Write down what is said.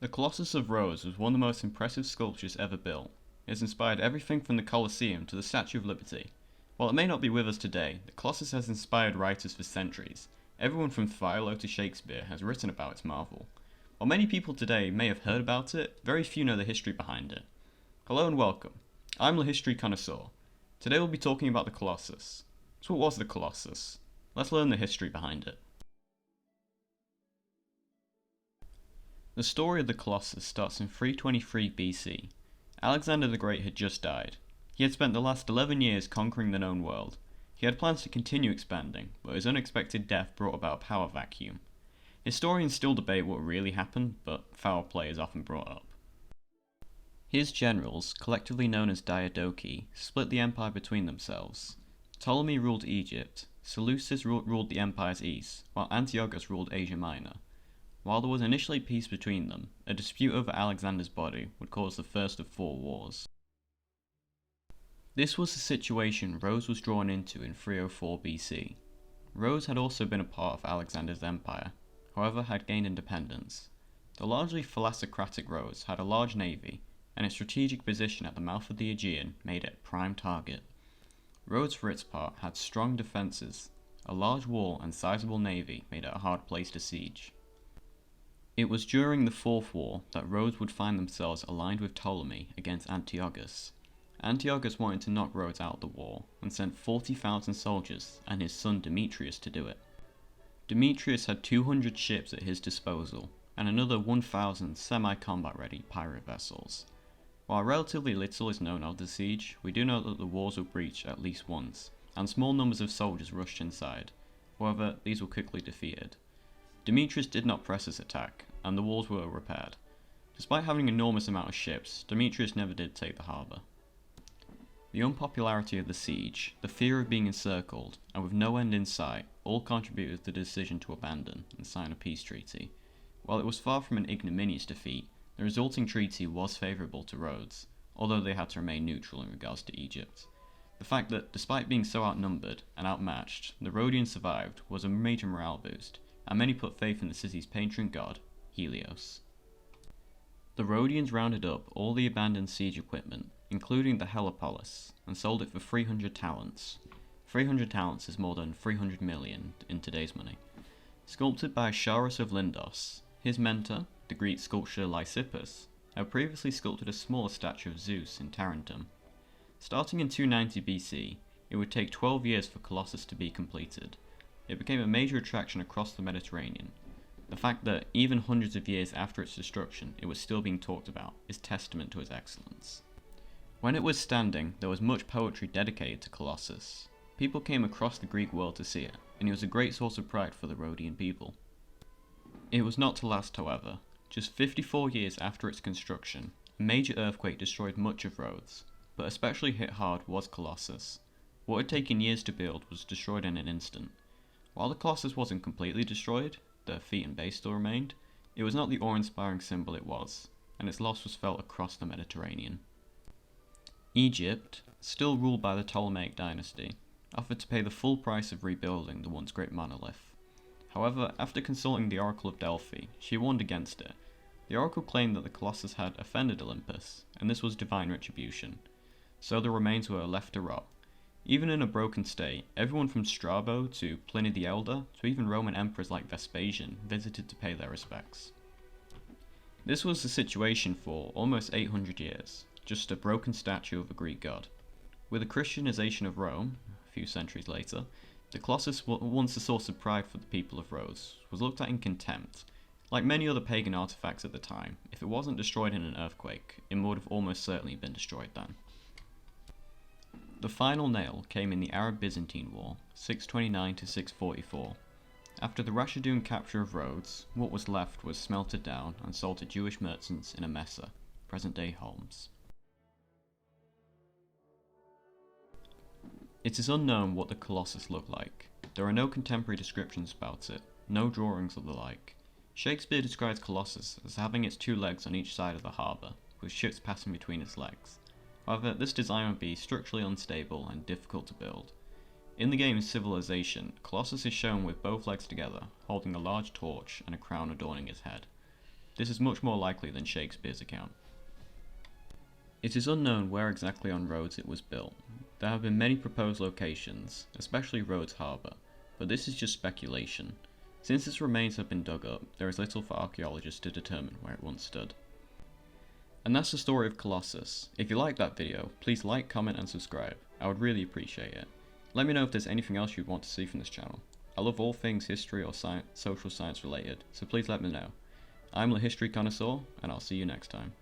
The Colossus of Rhodes was one of the most impressive sculptures ever built. It has inspired everything from the Colosseum to the Statue of Liberty. While it may not be with us today, the Colossus has inspired writers for centuries. Everyone from Philo to Shakespeare has written about its marvel. While many people today may have heard about it, very few know the history behind it. Hello and welcome. I'm the History Connoisseur. Today we'll be talking about the Colossus. So what was the Colossus? Let's learn the history behind it. The story of the Colossus starts in 323 BC. Alexander the Great had just died. He had spent the last 11 years conquering the known world. He had plans to continue expanding, but his unexpected death brought about a power vacuum. Historians still debate what really happened, but foul play is often brought up. His generals, collectively known as Diadochi, split the empire between themselves. Ptolemy ruled Egypt, Seleucus ruled the empire's east, while Antiochus ruled Asia Minor. While there was initially peace between them, a dispute over Alexander's body would cause the first of 4 wars. This was the situation Rhodes was drawn into in 304 BC. Rhodes had also been a part of Alexander's empire, however had gained independence. The largely thalassocratic Rhodes had a large navy, and its strategic position at the mouth of the Aegean made it a prime target. Rhodes for its part had strong defences. A large wall and sizable navy made it a hard place to siege. It was during the Fourth War that Rhodes would find themselves aligned with Ptolemy against Antiochus. Antiochus wanted to knock Rhodes out of the war and sent 40,000 soldiers and his son Demetrius to do it. Demetrius had 200 ships at his disposal and another 1,000 semi-combat ready pirate vessels. While relatively little is known of the siege, we do know that the walls were breached at least once, and small numbers of soldiers rushed inside. However, these were quickly defeated. Demetrius did not press his attack, and the walls were repaired. Despite having an enormous amount of ships, Demetrius never did take the harbour. The unpopularity of the siege, the fear of being encircled, and with no end in sight, all contributed to the decision to abandon and sign a peace treaty. While it was far from an ignominious defeat, the resulting treaty was favourable to Rhodes, although they had to remain neutral in regards to Egypt. The fact that, despite being so outnumbered and outmatched, the Rhodians survived was a major morale boost, and many put faith in the city's patron god, Helios. The Rhodians rounded up all the abandoned siege equipment, including the Helepolis, and sold it for 300 talents. 300 talents is more than 300 million in today's money. Sculpted by Charos of Lindos, his mentor, the Greek sculptor Lysippus, had previously sculpted a smaller statue of Zeus in Tarentum. Starting in 290 BC, it would take 12 years for Colossus to be completed. It became a major attraction across the Mediterranean. The fact that, even hundreds of years after its destruction, it was still being talked about is testament to its excellence. When it was standing, there was much poetry dedicated to Colossus. People came across the Greek world to see it, and it was a great source of pride for the Rhodian people. It was not to last, however. Just 54 years after its construction, a major earthquake destroyed much of Rhodes, but especially hit hard was Colossus. What had taken years to build was destroyed in an instant. While the Colossus wasn't completely destroyed, the feet and base still remained, it was not the awe-inspiring symbol it was, and its loss was felt across the Mediterranean. Egypt, still ruled by the Ptolemaic dynasty, offered to pay the full price of rebuilding the once great monolith. However, after consulting the Oracle of Delphi, she warned against it. The Oracle claimed that the Colossus had offended Olympus, and this was divine retribution, so the remains were left to rot. Even in a broken state, everyone from Strabo to Pliny the Elder to even Roman emperors like Vespasian visited to pay their respects. This was the situation for almost 800 years, just a broken statue of a Greek god. With the Christianization of Rome, a few centuries later, the Colossus, once a source of pride for the people of Rhodes, was looked at in contempt. Like many other pagan artifacts at the time, if it wasn't destroyed in an earthquake, it would have almost certainly been destroyed then. The final nail came in the Arab-Byzantine War, 629 to 644. After the Rashidun capture of Rhodes, what was left was smelted down and sold to Jewish merchants in Emesa, present-day Homs. It is unknown what the Colossus looked like. There are no contemporary descriptions about it, no drawings of the like. Shakespeare describes Colossus as having its 2 legs on each side of the harbour, with ships passing between its legs. However, this design would be structurally unstable and difficult to build. In the game Civilization, Colossus is shown with both legs together, holding a large torch and a crown adorning his head. This is much more likely than Shakespeare's account. It is unknown where exactly on Rhodes it was built. There have been many proposed locations, especially Rhodes Harbour, but this is just speculation. Since its remains have been dug up, there is little for archaeologists to determine where it once stood. And that's the story of Colossus. If you liked that video, please like, comment and subscribe. I would really appreciate it. Let me know if there's anything else you'd want to see from this channel. I love all things history or social science related, so please let me know. I'm the History Connoisseur, and I'll see you next time.